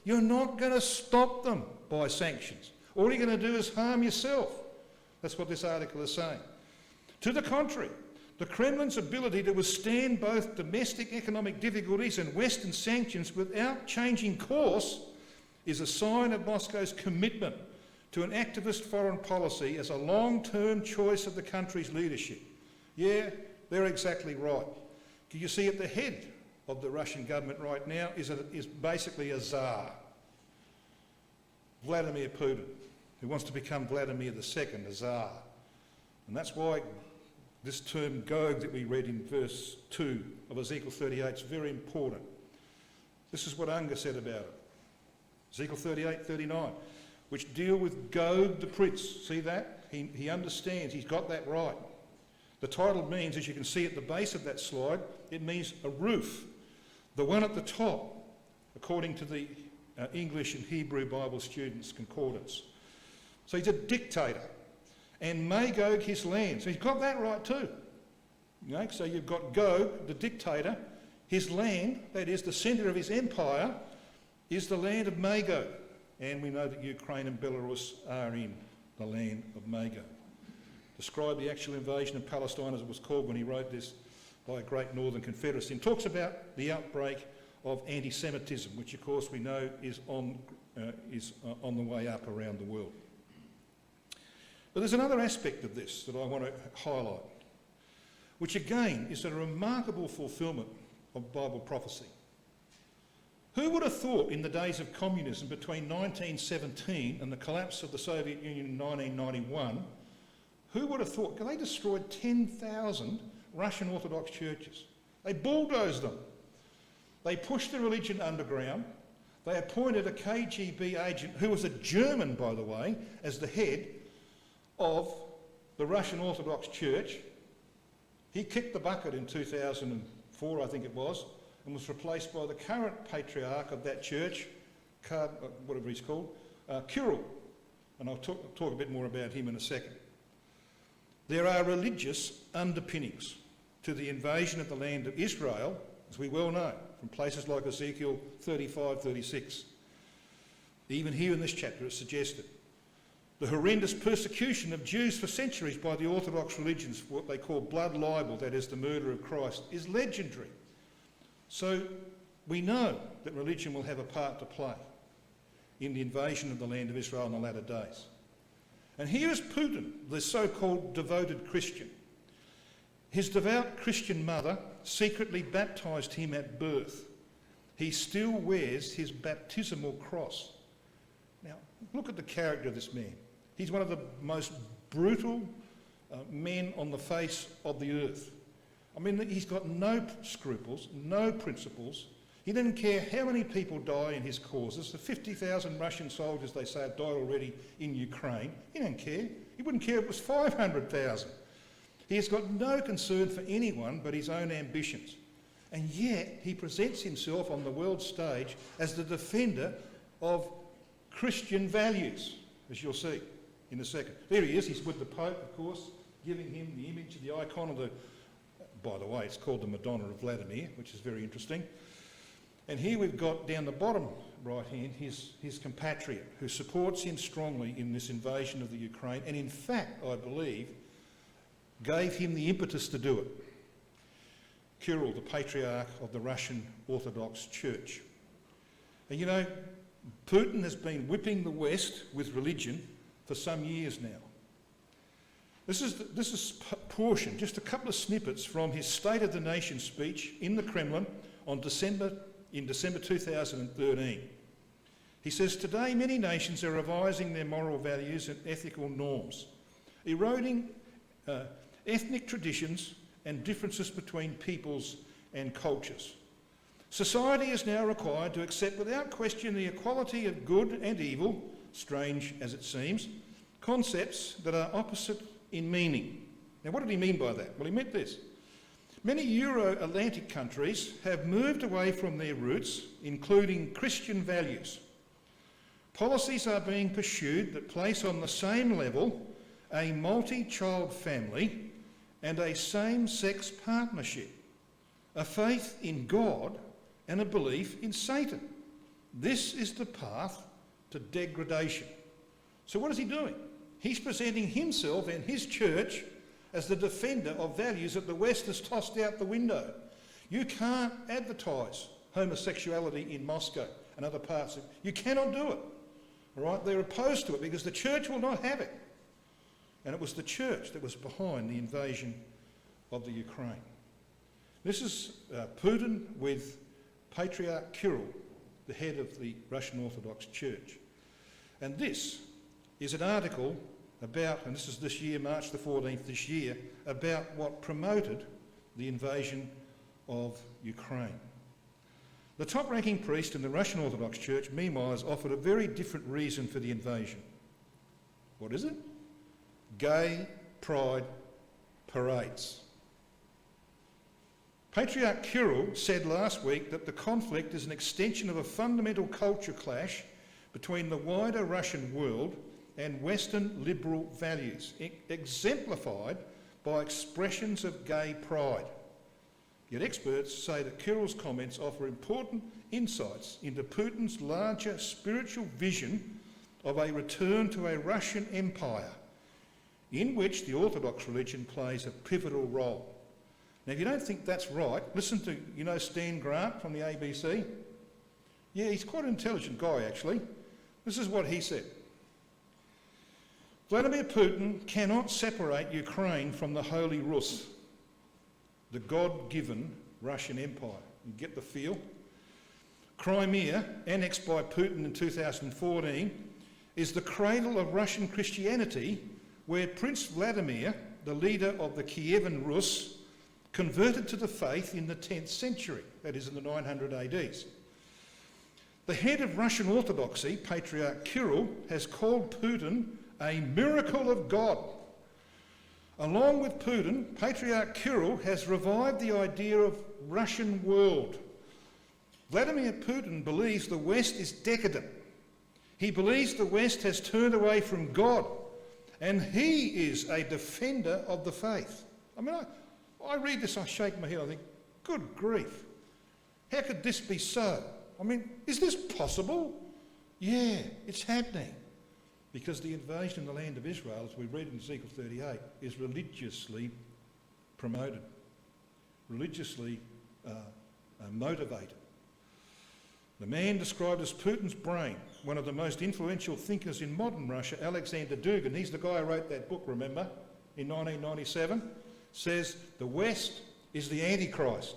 You're not going to stop them by sanctions. All you're going to do is harm yourself. That's what this article is saying. To the contrary, the Kremlin's ability to withstand both domestic economic difficulties and Western sanctions without changing course is a sign of Moscow's commitment to an activist foreign policy as a long-term choice of the country's leadership. Yeah, they're exactly right. You see, at the head of the Russian government right now is basically a Tsar, Vladimir Putin, who wants to become Vladimir II, a Tsar. And that's why this term Gog that we read in verse 2 of Ezekiel 38 is very important. This is what Unger said about it. Ezekiel 38:39, which deal with Gog the prince. See that? He understands, he's got that right. The title means, as you can see at the base of that slide, it means a roof. The one at the top, according to the English and Hebrew Bible students' concordance. So he's a dictator. And Magog his land. So he's got that right too. So you've got Gog, the dictator. His land, that is the centre of his empire, is the land of Magog. And we know that Ukraine and Belarus are in the land of Magog. Described the actual invasion of Palestine, as it was called when he wrote this, by a great northern confederacy, and talks about the outbreak of anti-Semitism, which of course we know is on the way up around the world. But there's another aspect of this that I want to highlight, which again is a remarkable fulfilment of Bible prophecy. Who would have thought in the days of communism between 1917 and the collapse of the Soviet Union in 1991, who would have thought? They destroyed 10,000 Russian Orthodox churches. They bulldozed them. They pushed the religion underground. They appointed a KGB agent, who was a German, by the way, as the head of the Russian Orthodox Church. He kicked the bucket in 2004, I think it was, and was replaced by the current patriarch of that church, whatever he's called, Kirill. And I'll talk a bit more about him in a second. There are religious underpinnings to the invasion of the land of Israel, as we well know, from places like Ezekiel 35:36. Even here in this chapter it's suggested. The horrendous persecution of Jews for centuries by the Orthodox religions, for what they call blood libel, that is the murder of Christ, is legendary. So we know that religion will have a part to play in the invasion of the land of Israel in the latter days. And here is Putin, the so-called devoted Christian. His devout Christian mother secretly baptised him at birth. He still wears his baptismal cross. Now, look at the character of this man. He's one of the most brutal men on the face of the earth. I mean, he's got no scruples, no principles. He didn't care how many people die in his causes. The 50,000 Russian soldiers, they say, have died already in Ukraine. He didn't care. He wouldn't care if it was 500,000. He has got no concern for anyone but his own ambitions. And yet he presents himself on the world stage as the defender of Christian values, as you'll see in a second. There he is. He's with the Pope, of course, giving him the image of the icon of the... By the way, it's called the Madonna of Vladimir, which is very interesting. And here we've got down the bottom right hand his compatriot who supports him strongly in this invasion of the Ukraine, and in fact, I believe, gave him the impetus to do it. Kirill, the Patriarch of the Russian Orthodox Church. And you know, Putin has been whipping the West with religion for some years now. This is portion, just a couple of snippets from his State of the Nation speech in the Kremlin in December 2013. He says, "Today many nations are revising their moral values and ethical norms, eroding ethnic traditions and differences between peoples and cultures. Society is now required to accept without question the equality of good and evil, strange as it seems, concepts that are opposite in meaning." Now, what did he mean by that? Well, he meant this. Many Euro-Atlantic countries have moved away from their roots, including Christian values. Policies are being pursued that place on the same level a multi-child family and a same-sex partnership, a faith in God and a belief in Satan. This is the path to degradation. So what is he doing? He's presenting himself and his church as the defender of values that the West has tossed out the window. You can't advertise homosexuality in Moscow and other parts. You cannot do it. All right? They're opposed to it because the church will not have it. And it was the church that was behind the invasion of the Ukraine. This is Putin with Patriarch Kirill, the head of the Russian Orthodox Church. And this is an article about, and this is this year, March the 14th this year, about what promoted the invasion of Ukraine. The top-ranking priest in the Russian Orthodox Church, meanwhile, has offered a very different reason for the invasion. What is it? Gay pride parades. Patriarch Kirill said last week that the conflict is an extension of a fundamental culture clash between the wider Russian world and Western liberal values, exemplified by expressions of gay pride. Yet experts say that Kirill's comments offer important insights into Putin's larger spiritual vision of a return to a Russian empire, in which the Orthodox religion plays a pivotal role. Now, if you don't think that's right, listen to, you know, Stan Grant from the ABC? Yeah, he's quite an intelligent guy, actually. This is what he said. Vladimir Putin cannot separate Ukraine from the Holy Rus, the God-given Russian Empire. You get the feel? Crimea, annexed by Putin in 2014, is the cradle of Russian Christianity, where Prince Vladimir, the leader of the Kievan Rus, converted to the faith in the 10th century, that is in the 900 ADs. The head of Russian Orthodoxy, Patriarch Kirill, has called Putin a miracle of God. Along with Putin, Patriarch Kirill has revived the idea of Russian world. Vladimir Putin believes the West is decadent. He believes the West has turned away from God, and he is a defender of the faith. I mean, I read this, I shake my head, I think, good grief. How could this be so? I mean, is this possible? Yeah, it's happening. Because the invasion of the land of Israel, as we read in Ezekiel 38, is religiously promoted, religiously motivated. The man described as Putin's brain, one of the most influential thinkers in modern Russia, Alexander Dugin, he's the guy who wrote that book, remember, in 1997, says the West is the Antichrist.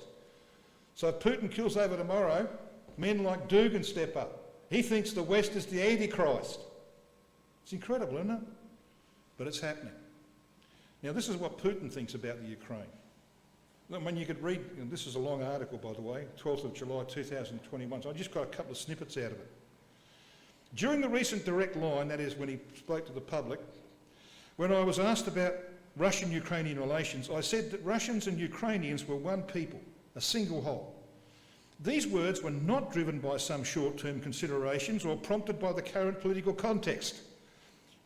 So if Putin kills over tomorrow, men like Dugin step up. He thinks the West is the Antichrist. It's incredible, isn't it? But it's happening. Now, this is what Putin thinks about the Ukraine. I mean, you could read, and this is a long article, by the way, 12th of July 2021, so I just got a couple of snippets out of it. During the recent direct line, that is when he spoke to the public, when I was asked about Russian-Ukrainian relations, I said that Russians and Ukrainians were one people, a single whole. These words were not driven by some short-term considerations or prompted by the current political context.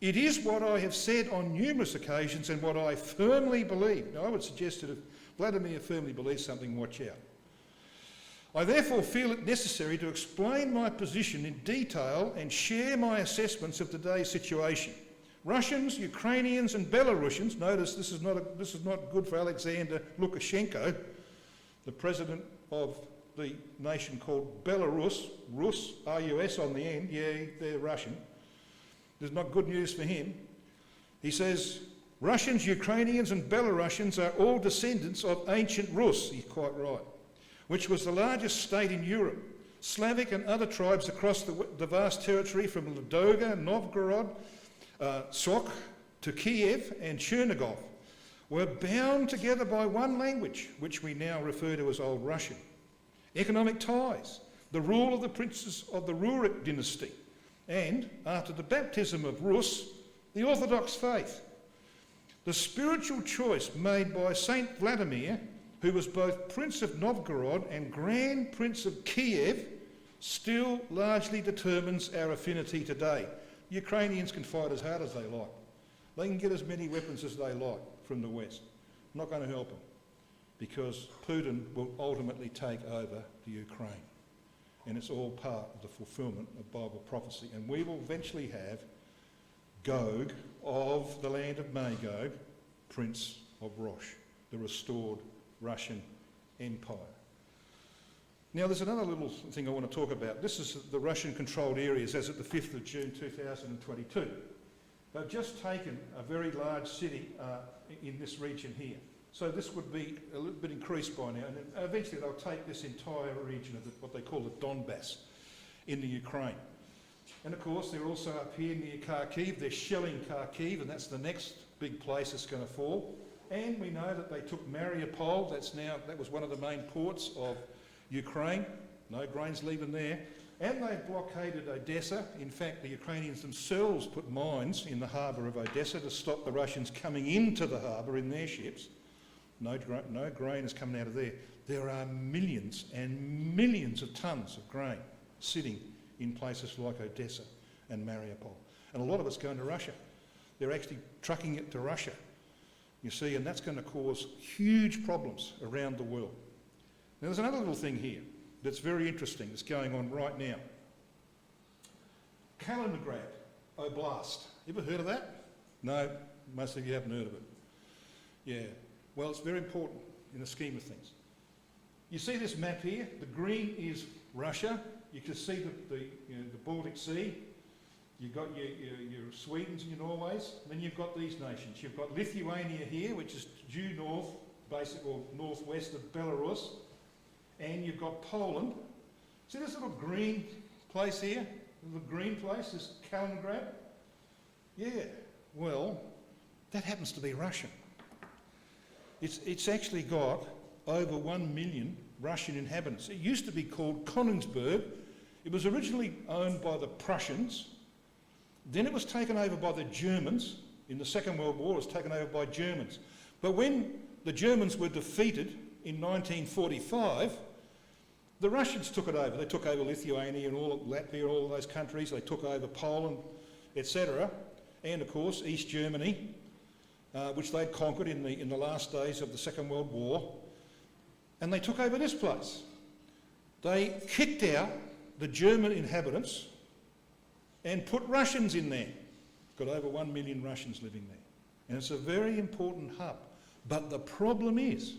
It is what I have said on numerous occasions and what I firmly believe. Now, I would suggest that if Vladimir firmly believes something, watch out. I therefore feel it necessary to explain my position in detail and share my assessments of today's situation. Russians, Ukrainians and Belarusians, notice this is not good for Alexander Lukashenko, the president of the nation called Belarus, Rus, R-U-S on the end, yeah, they're Russian. There's not good news for him. He says, Russians, Ukrainians and Belarusians are all descendants of ancient Rus, he's quite right, which was the largest state in Europe. Slavic and other tribes across the vast territory from Ladoga, Novgorod, Sok to Kiev and Chernigov were bound together by one language, which we now refer to as Old Russian. Economic ties, the rule of the princes of the Rurik dynasty, and, after the baptism of Rus, the Orthodox faith. The spiritual choice made by Saint Vladimir, who was both Prince of Novgorod and Grand Prince of Kiev, still largely determines our affinity today. Ukrainians can fight as hard as they like. They can get as many weapons as they like from the West. Not going to help them, because Putin will ultimately take over the Ukraine. And it's all part of the fulfilment of Bible prophecy. And we will eventually have Gog of the land of Magog, Prince of Rosh, the restored Russian Empire. Now, there's another little thing I want to talk about. This is the Russian-controlled areas as of the 5th of June 2022. They've just taken a very large city in this region here. So this would be a little bit increased by now, and then eventually they'll take this entire region of what they call the Donbass in the Ukraine. And of course, they're also up here near Kharkiv. They're shelling Kharkiv, and that's the next big place that's going to fall. And we know that they took Mariupol. That was one of the main ports of Ukraine. No grains leaving there. And they blockaded Odessa. In fact, the Ukrainians themselves put mines in the harbour of Odessa to stop the Russians coming into the harbour in their ships. No grain is coming out of there. There are millions and millions of tonnes of grain sitting in places like Odessa and Mariupol. And a lot of it's going to Russia. They're actually trucking it to Russia, you see, and that's going to cause huge problems around the world. Now, there's another little thing here that's very interesting that's going on right now. Kaliningrad Oblast. You ever heard of that? No, most of you haven't heard of it. Yeah. Well, it's very important in the scheme of things. You see this map here? The green is Russia. You can see the Baltic Sea. You've got your Swedens and your Norways. Then you've got these nations. You've got Lithuania here, which is due north, basically, or northwest of Belarus. And you've got Poland. See this little green place here? The green place is Kaliningrad. Yeah, well, that happens to be Russian. It's actually got over 1 million Russian inhabitants. It used to be called Königsberg. It was originally owned by the Prussians. Then it was taken over by the Germans. In the Second World War, it was taken over by Germans. But when the Germans were defeated in 1945, the Russians took it over. They took over Lithuania and all of Latvia, all of those countries. They took over Poland, etc. And, of course, East Germany, which they'd conquered in the last days of the Second World War. And they took over this place. They kicked out the German inhabitants and put Russians in there. Got over 1 million Russians living there. And it's a very important hub. But the problem is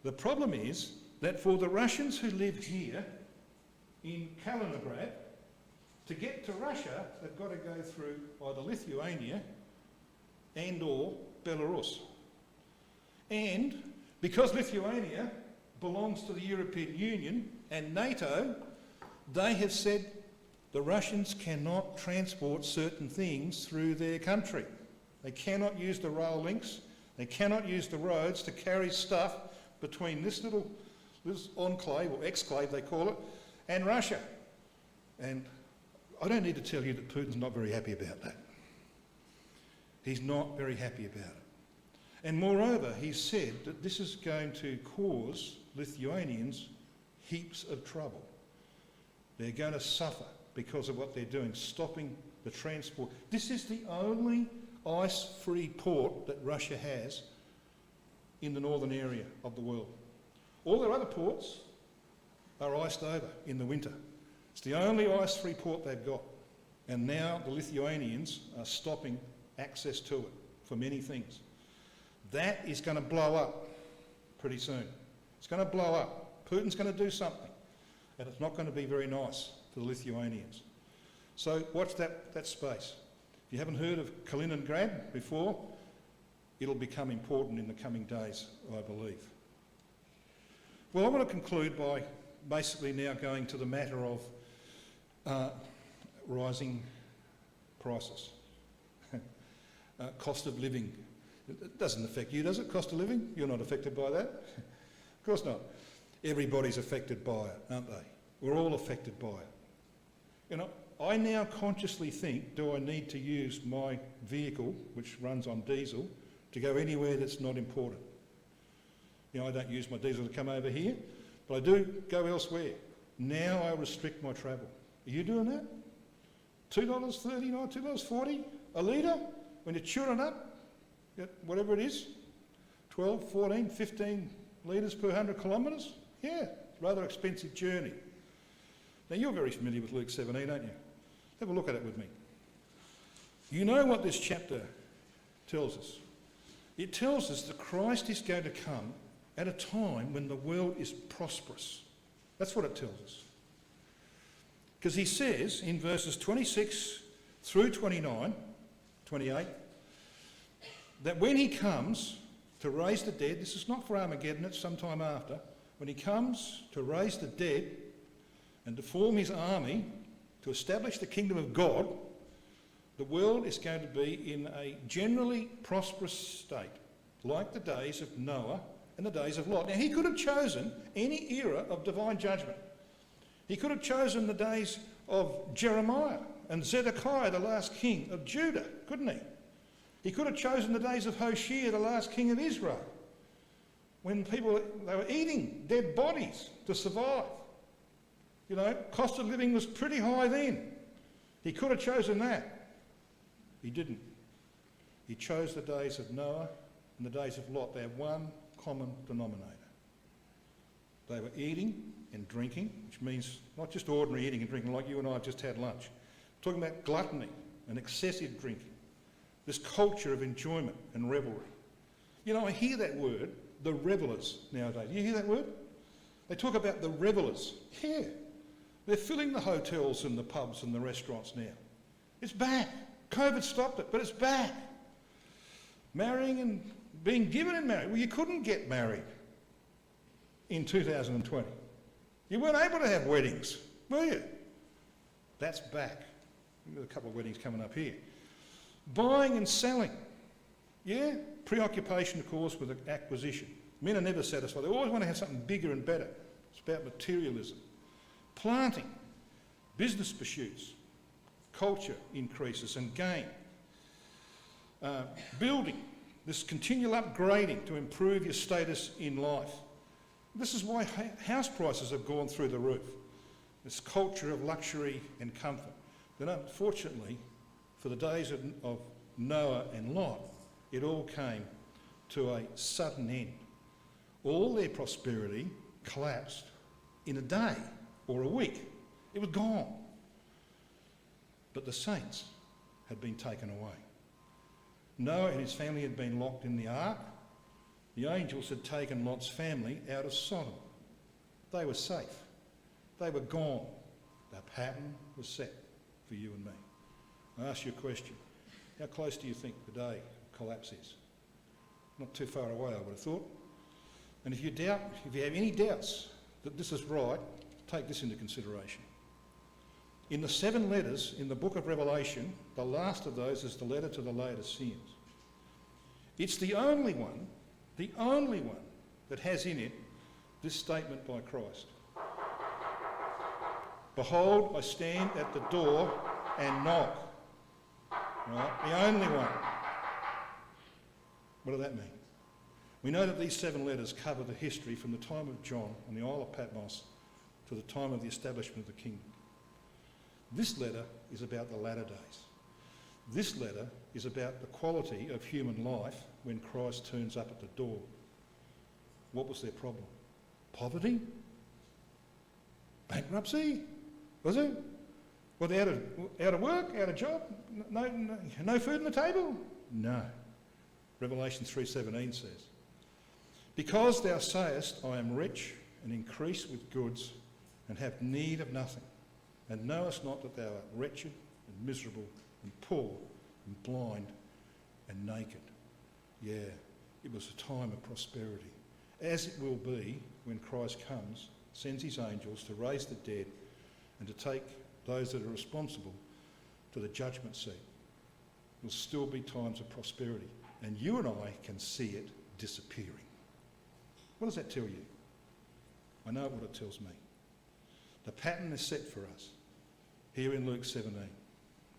that for the Russians who live here in Kaliningrad, to get to Russia, they've got to go through either Lithuania and or Belarus. And because Lithuania belongs to the European Union and NATO, they have said the Russians cannot transport certain things through their country. They cannot use the rail links, they cannot use the roads to carry stuff between this enclave, or exclave they call it, and Russia. And I don't need to tell you that Putin's not very happy about that. He's not very happy about it. And moreover, he said that this is going to cause Lithuanians heaps of trouble. They're going to suffer because of what they're doing, stopping the transport. This is the only ice-free port that Russia has in the northern area of the world. All their other ports are iced over in the winter. It's the only ice-free port they've got. And now the Lithuanians are stopping access to it for many things. That is going to blow up pretty soon. It's going to blow up. Putin's going to do something. And it's not going to be very nice for the Lithuanians. So watch that space. If you haven't heard of Kaliningrad before, it'll become important in the coming days, I believe. Well, I want to conclude by basically now going to the matter of rising prices, cost of living. It doesn't affect you, does it, cost of living? You're not affected by that? Of course not. Everybody's affected by it, aren't they? We're all affected by it. You know, I now consciously think, do I need to use my vehicle, which runs on diesel, to go anywhere that's not important? You know, I don't use my diesel to come over here, but I do go elsewhere. Now I restrict my travel. Are you doing that? $2.39, $2.40 a litre? When you're chewing it up, whatever it is, 12, 14, 15 litres per 100 kilometres? Yeah, rather expensive journey. Now you're very familiar with Luke 17, aren't you? Have a look at it with me. You know what this chapter tells us. It tells us that Christ is going to come at a time when the world is prosperous. That's what it tells us. Because he says in verses 26 through 28, that when he comes to raise the dead, this is not for Armageddon, it's sometime after, when he comes to raise the dead and to form his army to establish the kingdom of God, the world is going to be in a generally prosperous state, like the days of Noah and the days of Lot. Now, he could have chosen any era of divine judgment. He could have chosen the days of Jeremiah and Zedekiah, the last king of Judah, couldn't he? He could have chosen the days of Hoshea, the last king of Israel, when they were eating dead bodies to survive. You know, cost of living was pretty high then. He could have chosen that. He didn't. He chose the days of Noah and the days of Lot. They have one common denominator. They were eating and drinking, which means not just ordinary eating and drinking like you and I have just had lunch. We're talking about gluttony and excessive drinking. This culture of enjoyment and revelry. You know, I hear that word, the revellers, nowadays. You hear that word? They talk about the revellers. Yeah. They're filling the hotels and the pubs and the restaurants now. It's back. COVID stopped it, but it's back. Marrying and being given in marriage. Well, you couldn't get married in 2020. You weren't able to have weddings, were you? That's back. We've got a couple of weddings coming up here. Buying and selling. Yeah? Preoccupation, of course, with acquisition. Men are never satisfied. They always want to have something bigger and better. It's about materialism. Planting. Business pursuits. Culture increases and gain. Building. This continual upgrading to improve your status in life. This is why house prices have gone through the roof. This culture of luxury and comfort. Then unfortunately, for the days of Noah and Lot, it all came to a sudden end. All their prosperity collapsed in a day or a week. It was gone. But the saints had been taken away. Noah and his family had been locked in the ark. The angels had taken Lot's family out of Sodom. They were safe. They were gone. The pattern was set for you and me. I ask you a question. How close do you think the day of collapse is? Not too far away, I would have thought. And if you have any doubts that this is right, take this into consideration. In the 7 letters in the book of Revelation, the last of those is the letter to the Laodiceans. It's the only one that has in it this statement by Christ. Behold, I stand at the door and knock. Right? The only one. What does that mean? We know that these 7 letters cover the history from the time of John on the Isle of Patmos to the time of the establishment of the kingdom. This letter is about the latter days. This letter is about the quality of human life when Christ turns up at the door. What was their problem? Poverty? Bankruptcy? Was it? Were they out of work, out of job? No food on the table? No. Revelation 3:17 says, because thou sayest, I am rich and increase with goods and have need of nothing, and knowest not that thou art wretched and miserable and poor and blind and naked. Yeah, it was a time of prosperity, as it will be when Christ comes, sends his angels to raise the dead and to take those that are responsible to the judgment seat. There will still be times of prosperity, and you and I can see it disappearing. What does that tell you? I know what it tells me. The pattern is set for us here in Luke 17.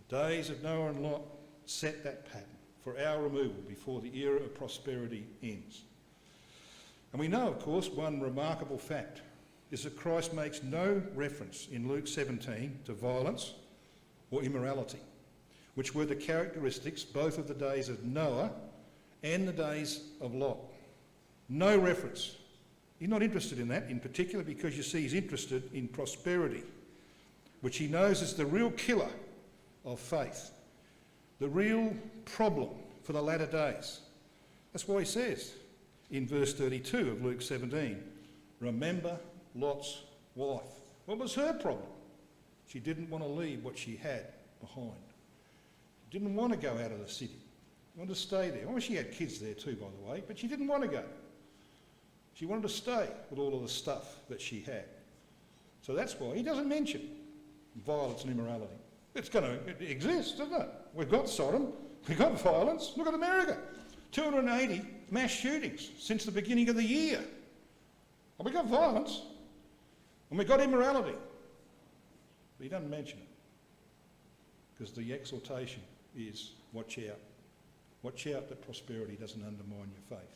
The days of Noah and Lot set that pattern for our removal before the era of prosperity ends. And we know, of course, one remarkable fact is that Christ makes no reference in Luke 17 to violence or immorality, which were the characteristics both of the days of Noah and the days of Lot. No reference. He's not interested in that in particular because you see he's interested in prosperity, which he knows is the real killer of faith, the real problem for the latter days. That's why he says in verse 32 of Luke 17, remember Lot's wife. What was her problem? She didn't want to leave what she had behind. She didn't want to go out of the city. She wanted to stay there. Well, she had kids there too, by the way, but she didn't want to go. She wanted to stay with all of the stuff that she had. So that's why he doesn't mention violence and immorality. It exists, doesn't it? We've got Sodom, we've got violence. Look at America. 280 mass shootings since the beginning of the year. And we've got violence, and we've got immorality. But he doesn't mention it, because the exhortation is watch out. Watch out that prosperity doesn't undermine your faith.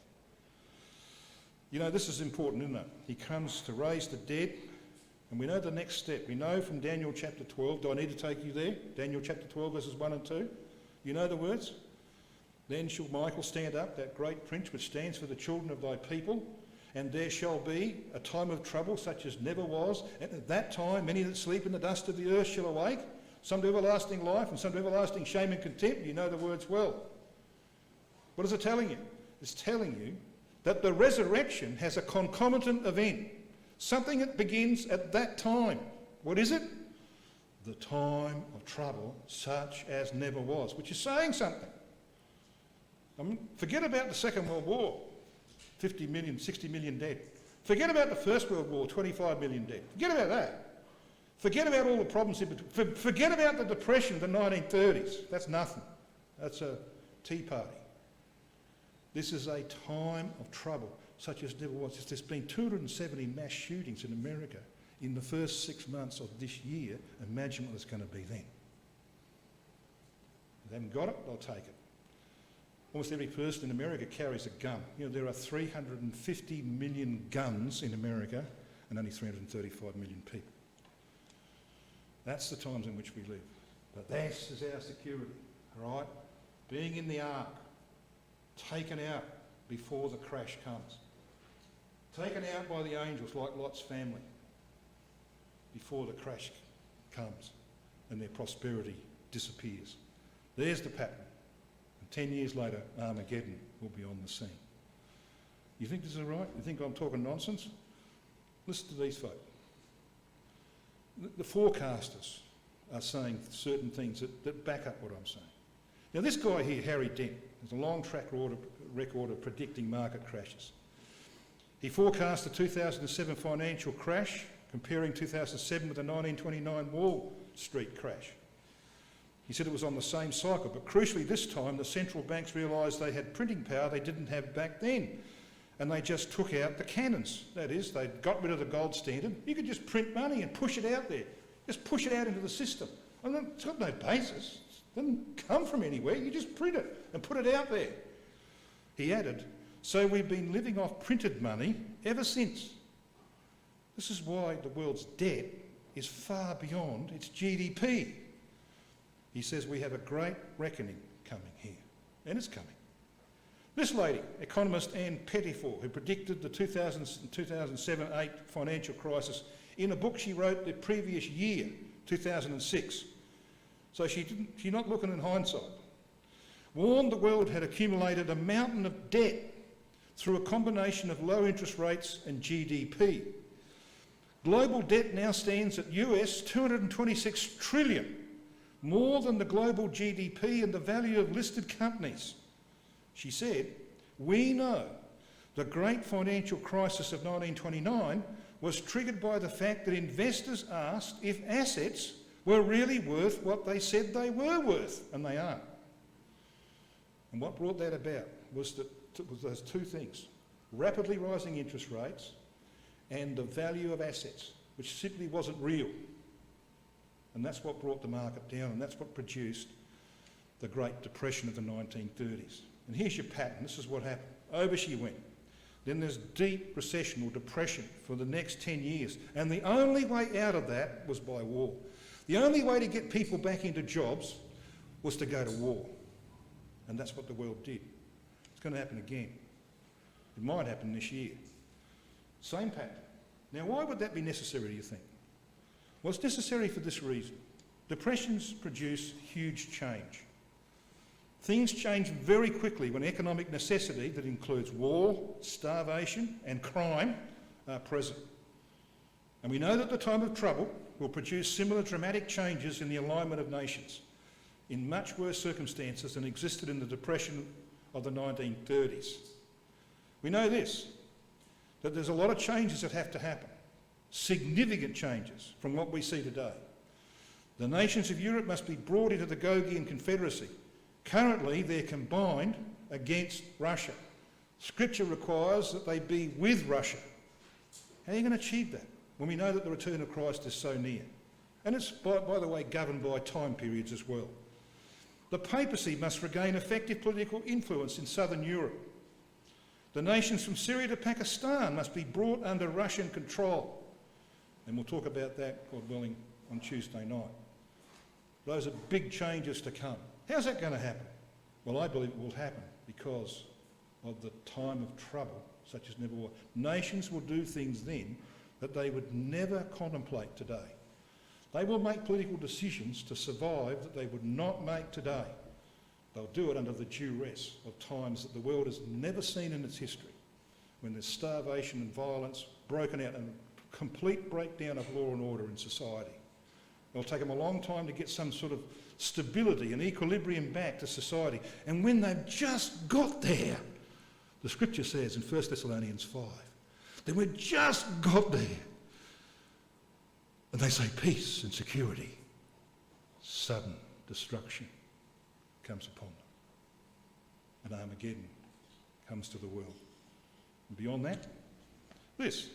You know, this is important, isn't it? He comes to raise the dead, and we know the next step. We know from Daniel chapter 12. Do I need to take you there? Daniel chapter 12, verses 1 and 2. You know the words? Then shall Michael stand up, that great prince which stands for the children of thy people, and there shall be a time of trouble such as never was. And at that time many that sleep in the dust of the earth shall awake, some to everlasting life and some to everlasting shame and contempt. You know the words well. What is it telling you? It's telling you that the resurrection has a concomitant event, something that begins at that time. What is it? The time of trouble such as never was, which is saying something. Forget about the Second World War, 50 million, 60 million dead. Forget about the First World War, 25 million dead. Forget about that. Forget about all the problems in between. Forget about the Depression of the 1930s. That's nothing. That's a Tea Party. This is a time of trouble such as never was. There's been 270 mass shootings in America in the first 6 months of this year. Imagine what it's going to be then. If they haven't got it, they'll take it. Almost every person in America carries a gun. You know, there are 350 million guns in America and only 335 million people. That's the times in which we live. But this is our security, all right? Being in the ark, taken out before the crash comes. Taken out by the angels like Lot's family before the crash comes and their prosperity disappears. There's the pattern. 10 years later, Armageddon will be on the scene. You think this is right? You think I'm talking nonsense? Listen to these folk. The forecasters are saying certain things that back up what I'm saying. Now this guy here, Harry Dent, has a long track record of predicting market crashes. He forecast the 2007 financial crash, comparing 2007 with the 1929 Wall Street crash. He said it was on the same cycle, but crucially this time the central banks realised they had printing power they didn't have back then. and they just took out the cannons. That is, they got rid of the gold standard. You could just print money and push it out there. Just push it out into the system. And it's got no basis. It doesn't come from anywhere. You just print it and put it out there. He added, so we've been living off printed money ever since. This is why the world's debt is far beyond its GDP. He says we have a great reckoning coming here, and it's coming. This lady, economist Anne Pettifor, who predicted the 2007-8 financial crisis in a book she wrote the previous year, 2006. So she's not looking in hindsight. Warned the world had accumulated a mountain of debt through a combination of low interest rates and GDP. Global debt now stands at US $226 trillion, more than the global GDP and the value of listed companies. She said, we know the great financial crisis of 1929 was triggered by the fact that investors asked if assets were really worth what they said they were worth, and they aren't. And what brought that about was those two things, rapidly rising interest rates and the value of assets, which simply wasn't real. And that's what brought the market down, and that's what produced the Great Depression of the 1930s. And here's your pattern. This is what happened. Over she went. Then there's deep recession or depression for the next 10 years. And the only way out of that was by war. The only way to get people back into jobs was to go to war. And that's what the world did. It's going to happen again. It might happen this year. Same pattern. Now, why would that be necessary, do you think? Well, it's necessary for this reason. Depressions produce huge change. Things change very quickly when economic necessity, that includes war, starvation and crime, are present. And we know that the time of trouble will produce similar dramatic changes in the alignment of nations in much worse circumstances than existed in the Depression of the 1930s. We know this, that there's a lot of changes that have to happen, significant changes from what we see today. The nations of Europe must be brought into the Gogian Confederacy. Currently, they're combined against Russia. Scripture requires that they be with Russia. How are you going to achieve that when we know that the return of Christ is so near? And it's, by the way, governed by time periods as well. The papacy must regain effective political influence in southern Europe. The nations from Syria to Pakistan must be brought under Russian control. And we'll talk about that, God willing, on Tuesday night. Those are big changes to come. How's that going to happen? Well, I believe it will happen because of the time of trouble, such as never before. Nations will do things then that they would never contemplate today. They will make political decisions to survive that they would not make today. They'll do it under the duress of times that the world has never seen in its history, when there's starvation and violence broken out and a complete breakdown of law and order in society. It'll take them a long time to get some sort of stability and equilibrium back to society. And when they've just got there, the scripture says in 1 Thessalonians 5, that we've just got there, and they say peace and security, sudden destruction comes upon them. And Armageddon comes to the world. And beyond that, this,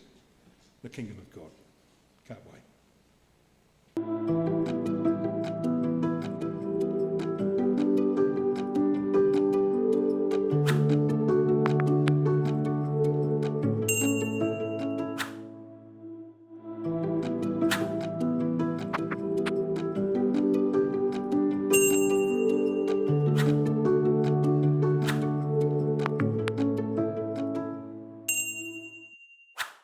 the kingdom of God. Can't wait.